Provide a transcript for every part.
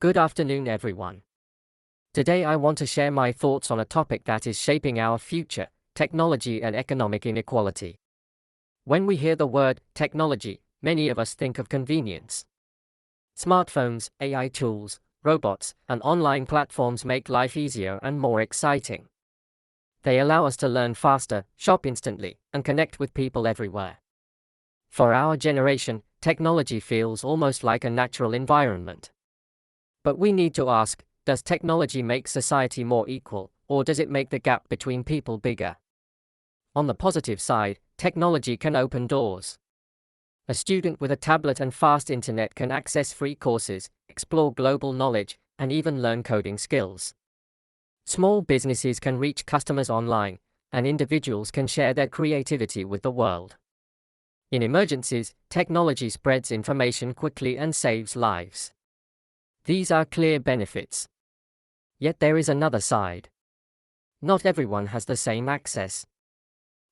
Good afternoon, everyone. Today I want to share my thoughts on a topic that is shaping our future: technology and economic inequality. When we hear the word technology, many of us think of convenience. Smartphones, AI tools, robots, and online platforms make life easier and more exciting. They allow us to learn faster, shop instantly, and connect with people everywhere. For our generation, technology feels almost like a natural environment. But we need to ask, does technology make society more equal, or does it make the gap between people bigger? On the positive side, technology can open doors. A student with a tablet and fast internet can access free courses, explore global knowledge, and even learn coding skills. Small businesses can reach customers online, and individuals can share their creativity with the world. In emergencies, technology spreads information quickly and saves lives. These are clear benefits. Yet there is another side. Not everyone has the same access.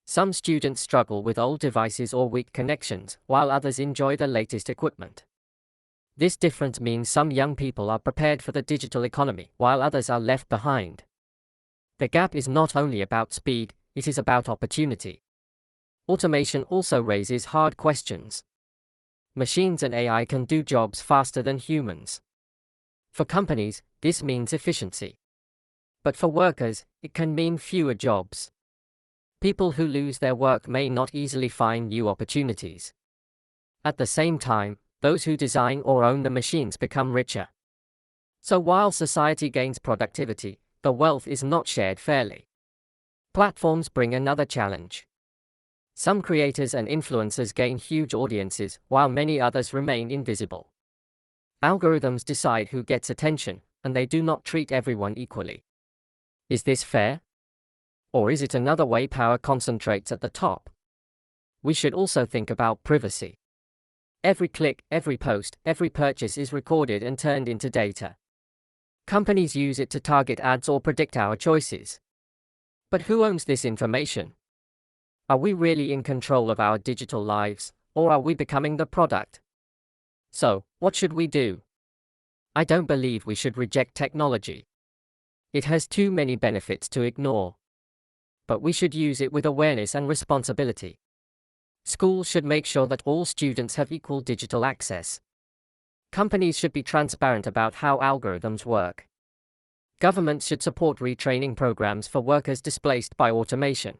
Some students struggle with old devices or weak connections, while others enjoy the latest equipment. This difference means some young people are prepared for the digital economy, while others are left behind. The gap is not only about speed, it is about opportunity. Automation also raises hard questions. Machines and AI can do jobs faster than humans. For companies, this means efficiency. But for workers, it can mean fewer jobs. People who lose their work may not easily find new opportunities. At the same time, those who design or own the machines become richer. So while society gains productivity, the wealth is not shared fairly. Platforms bring another challenge. Some creators and influencers gain huge audiences, while many others remain invisible. Algorithms decide who gets attention, and they do not treat everyone equally. Is this fair? Or is it another way power concentrates at the top? We should also think about privacy. Every click, every post, every purchase is recorded and turned into data. Companies use it to target ads or predict our choices. But who owns this information? Are we really in control of our digital lives, or are we becoming the product? So, what should we do? I don't believe we should reject technology. It has too many benefits to ignore. But we should use it with awareness and responsibility. Schools should make sure that all students have equal digital access. Companies should be transparent about how algorithms work. Governments should support retraining programs for workers displaced by automation.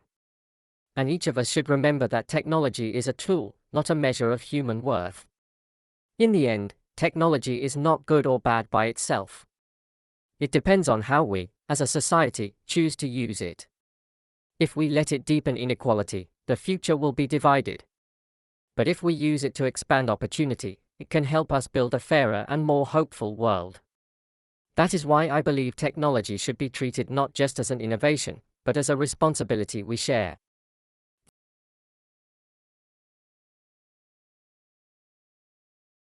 And each of us should remember that technology is a tool, not a measure of human worth. In the end, technology is not good or bad by itself. It depends on how we, as a society, choose to use it. If we let it deepen inequality, the future will be divided. But if we use it to expand opportunity, it can help us build a fairer and more hopeful world. That is why I believe technology should be treated not just as an innovation, but as a responsibility we share.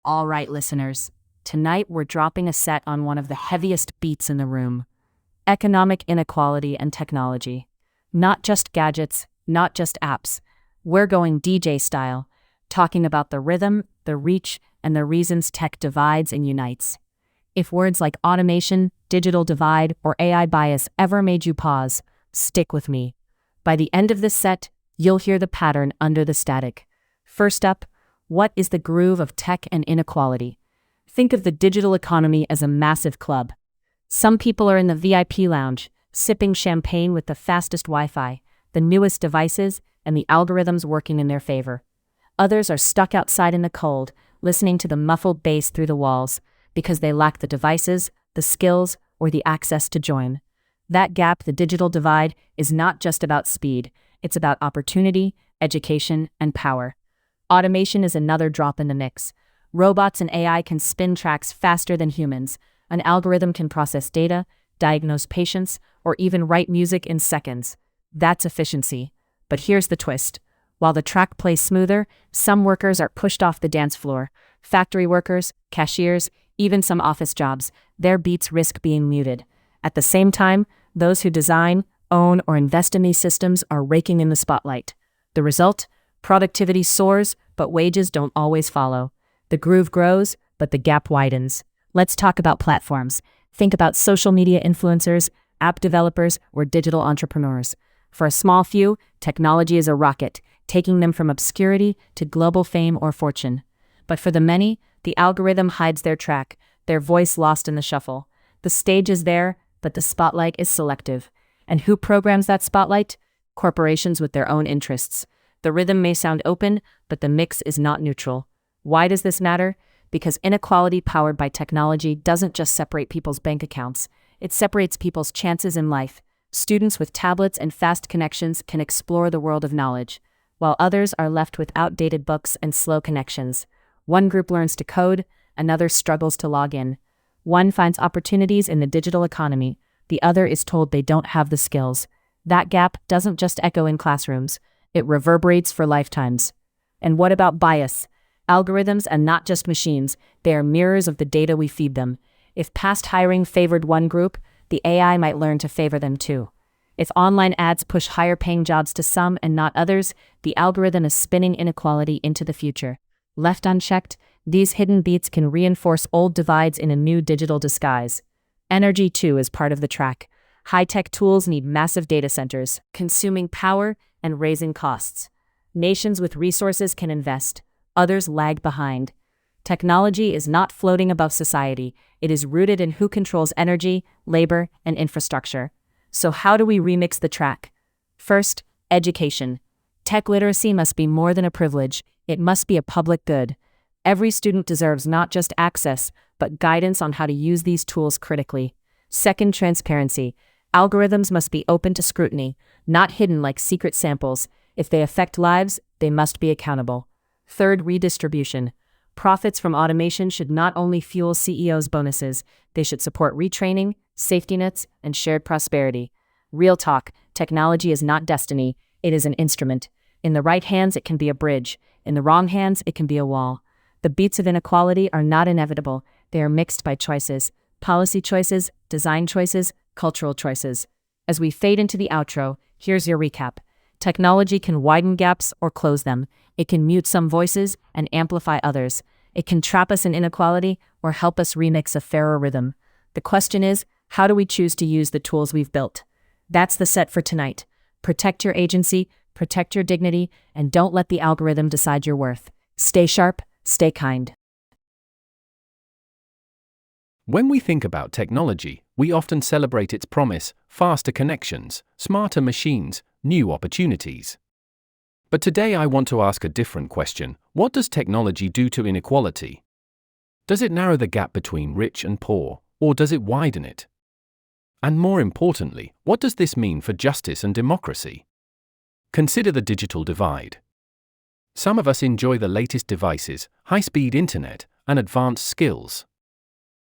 All right, listeners. Tonight we're dropping a set on one of the heaviest beats in the room: economic inequality and technology. Not just gadgets, not just apps. We're going DJ style, talking about the rhythm, the reach, and the reasons tech divides and unites. If words like automation, digital divide, or AI bias ever made you pause, stick with me. By the end of this set, you'll hear the pattern under the static. First up, what is the groove of tech and inequality? Think of the digital economy as a massive club. Some people are in the VIP lounge, sipping champagne with the fastest Wi-Fi, the newest devices, and the algorithms working in their favor. Others are stuck outside in the cold, listening to the muffled bass through the walls, because they lack the devices, the skills, or the access to join. That gap, the digital divide, is not just about speed, it's about opportunity, education, and power. Automation is another drop in the mix. Robots and AI can spin tracks faster than humans. An algorithm can process data, diagnose patients, or even write music in seconds. That's efficiency. But here's the twist. While the track plays smoother, some workers are pushed off the dance floor. Factory workers, cashiers, even some office jobs, their beats risk being muted. At the same time, those who design, own, or invest in these systems are raking in the spotlight. The result? Productivity soars, but wages don't always follow. The groove grows, but the gap widens. Let's talk about platforms. Think about social media influencers, app developers, or digital entrepreneurs. For a small few, technology is a rocket, taking them from obscurity to global fame or fortune. But for the many, the algorithm hides their track, their voice lost in the shuffle. The stage is there, but the spotlight is selective. And who programs that spotlight? Corporations with their own interests. The rhythm may sound open, but the mix is not neutral. Why does this matter? Because inequality powered by technology doesn't just separate people's bank accounts, it separates people's chances in life. Students with tablets and fast connections can explore the world of knowledge, while others are left with outdated books and slow connections. One group learns to code, another struggles to log in. One finds opportunities in the digital economy, the other is told they don't have the skills. That gap doesn't just echo in classrooms, it reverberates for lifetimes. And what about bias? Algorithms are not just machines, they are mirrors of the data we feed them. If past hiring favored one group, the AI might learn to favor them too. If online ads push higher paying jobs to some and not others, the algorithm is spinning inequality into the future. Left unchecked, these hidden beats can reinforce old divides in a new digital disguise. Energy too is part of the track. High-tech tools need massive data centers, consuming power and raising costs. Nations with resources can invest, others lag behind. Technology is not floating above society, it is rooted in who controls energy, labor, and infrastructure. So how do we remix the track? First, education. Tech literacy must be more than a privilege, it must be a public good. Every student deserves not just access, but guidance on how to use these tools critically. Second, transparency. Algorithms must be open to scrutiny, not hidden like secret samples. If they affect lives, they must be accountable. Third, redistribution. Profits from automation should not only fuel CEOs' bonuses, they should support retraining, safety nets, and shared prosperity. Real talk, technology is not destiny, it is an instrument. In the right hands, it can be a bridge. In the wrong hands, it can be a wall. The beats of inequality are not inevitable, they are mixed by choices. Policy choices, design choices, cultural choices. As we fade into the outro, here's your recap. Technology can widen gaps or close them. It can mute some voices and amplify others. It can trap us in inequality or help us remix a fairer rhythm. The question is, how do we choose to use the tools we've built? That's the set for tonight. Protect your agency, protect your dignity, and don't let the algorithm decide your worth. Stay sharp, stay kind. When we think about technology, we often celebrate its promise: faster connections, smarter machines, new opportunities. But today I want to ask a different question. What does technology do to inequality? Does it narrow the gap between rich and poor, or does it widen it? And more importantly, what does this mean for justice and democracy? Consider the digital divide. Some of us enjoy the latest devices, high-speed internet, and advanced skills.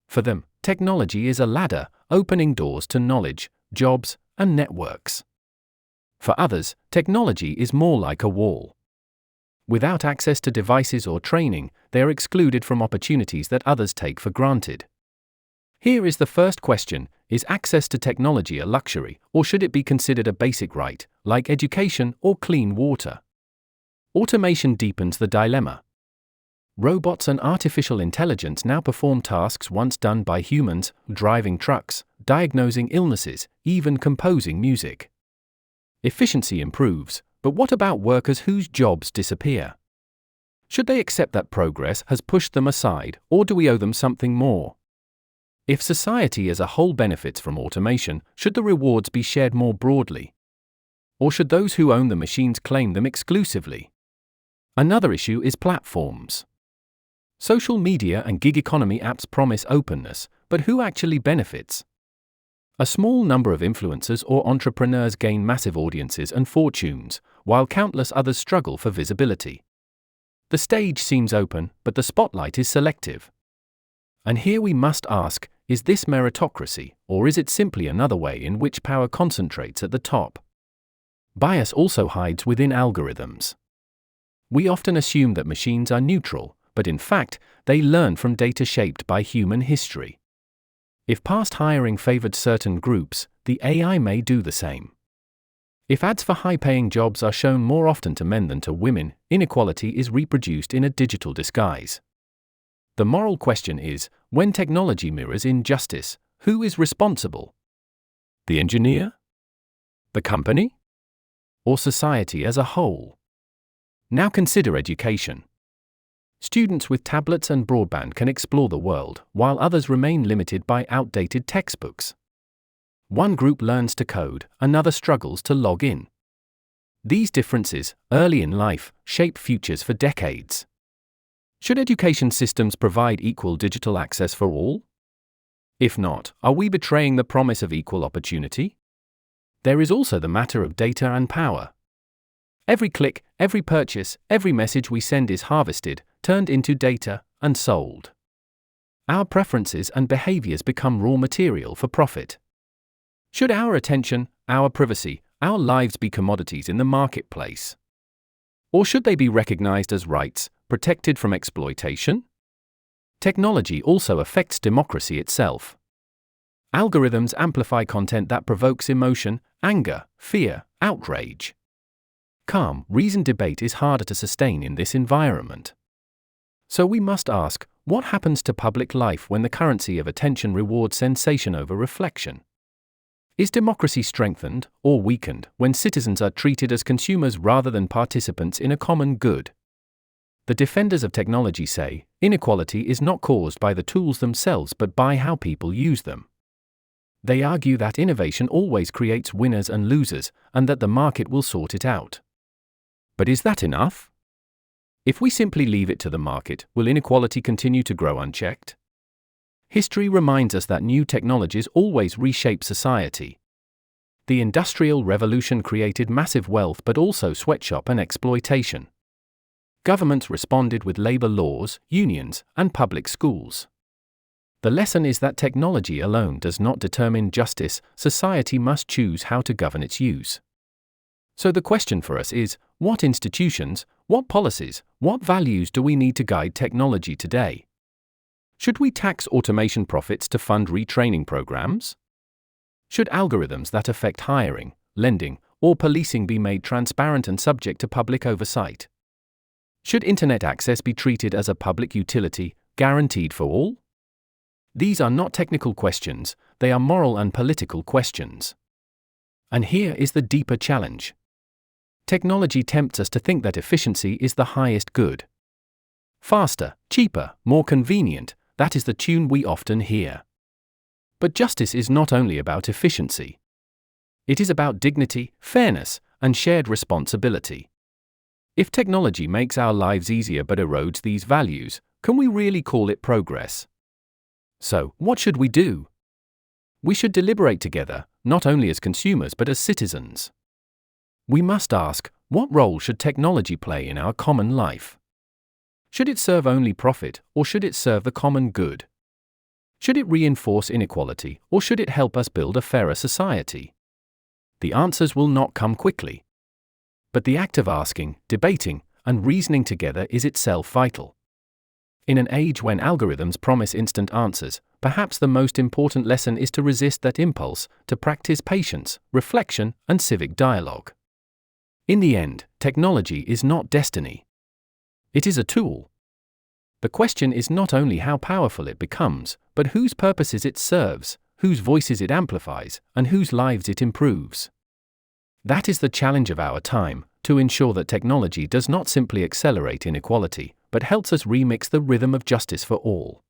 For them, technology is a ladder, opening doors to knowledge, jobs, and networks. For others, technology is more like a wall. Without access to devices or training, they are excluded from opportunities that others take for granted. Here is the first question: is access to technology a luxury, or should it be considered a basic right, like education or clean water? Automation deepens the dilemma. Robots and artificial intelligence now perform tasks once done by humans, driving trucks, diagnosing illnesses, even composing music. Efficiency improves, but what about workers whose jobs disappear? Should they accept that progress has pushed them aside, or do we owe them something more? If society as a whole benefits from automation, should the rewards be shared more broadly? Or should those who own the machines claim them exclusively? Another issue is platforms. Social media and gig economy apps promise openness, but who actually benefits? A small number of influencers or entrepreneurs gain massive audiences and fortunes, while countless others struggle for visibility. The stage seems open, but the spotlight is selective. And here we must ask, is this meritocracy, or is it simply another way in which power concentrates at the top? Bias also hides within algorithms. We often assume that machines are neutral, but in fact, they learn from data shaped by human history. If past hiring favored certain groups, the AI may do the same. If ads for high-paying jobs are shown more often to men than to women, inequality is reproduced in a digital disguise. The moral question is, when technology mirrors injustice, who is responsible? The engineer? The company? Or society as a whole? Now consider education. Students with tablets and broadband can explore the world, while others remain limited by outdated textbooks. One group learns to code, another struggles to log in. These differences, early in life, shape futures for decades. Should education systems provide equal digital access for all? If not, are we betraying the promise of equal opportunity? There is also the matter of data and power. Every click, every purchase, every message we send is harvested, turned into data, and sold. Our preferences and behaviors become raw material for profit. Should our attention, our privacy, our lives be commodities in the marketplace? Or should they be recognized as rights, protected from exploitation? Technology also affects democracy itself. Algorithms amplify content that provokes emotion, anger, fear, outrage. Calm, reasoned debate is harder to sustain in this environment. So we must ask, what happens to public life when the currency of attention rewards sensation over reflection? Is democracy strengthened or weakened when citizens are treated as consumers rather than participants in a common good? The defenders of technology say, inequality is not caused by the tools themselves but by how people use them. They argue that innovation always creates winners and losers, and that the market will sort it out. But is that enough? If we simply leave it to the market, will inequality continue to grow unchecked? History reminds us that new technologies always reshape society. The Industrial Revolution created massive wealth but also sweatshop and exploitation. Governments responded with labor laws, unions, and public schools. The lesson is that technology alone does not determine justice, society must choose how to govern its use. So the question for us is, what institutions, what policies, what values do we need to guide technology today? Should we tax automation profits to fund retraining programs? Should algorithms that affect hiring, lending, or policing be made transparent and subject to public oversight? Should internet access be treated as a public utility, guaranteed for all? These are not technical questions, they are moral and political questions. And here is the deeper challenge. Technology tempts us to think that efficiency is the highest good. Faster, cheaper, more convenient, that is the tune we often hear. But justice is not only about efficiency. It is about dignity, fairness, and shared responsibility. If technology makes our lives easier but erodes these values, can we really call it progress? So, what should we do? We should deliberate together, not only as consumers but as citizens. We must ask, what role should technology play in our common life? Should it serve only profit, or should it serve the common good? Should it reinforce inequality, or should it help us build a fairer society? The answers will not come quickly. But the act of asking, debating, and reasoning together is itself vital. In an age when algorithms promise instant answers, perhaps the most important lesson is to resist that impulse, to practice patience, reflection, and civic dialogue. In the end, technology is not destiny. It is a tool. The question is not only how powerful it becomes, but whose purposes it serves, whose voices it amplifies, and whose lives it improves. That is the challenge of our time, to ensure that technology does not simply accelerate inequality, but helps us remix the rhythm of justice for all.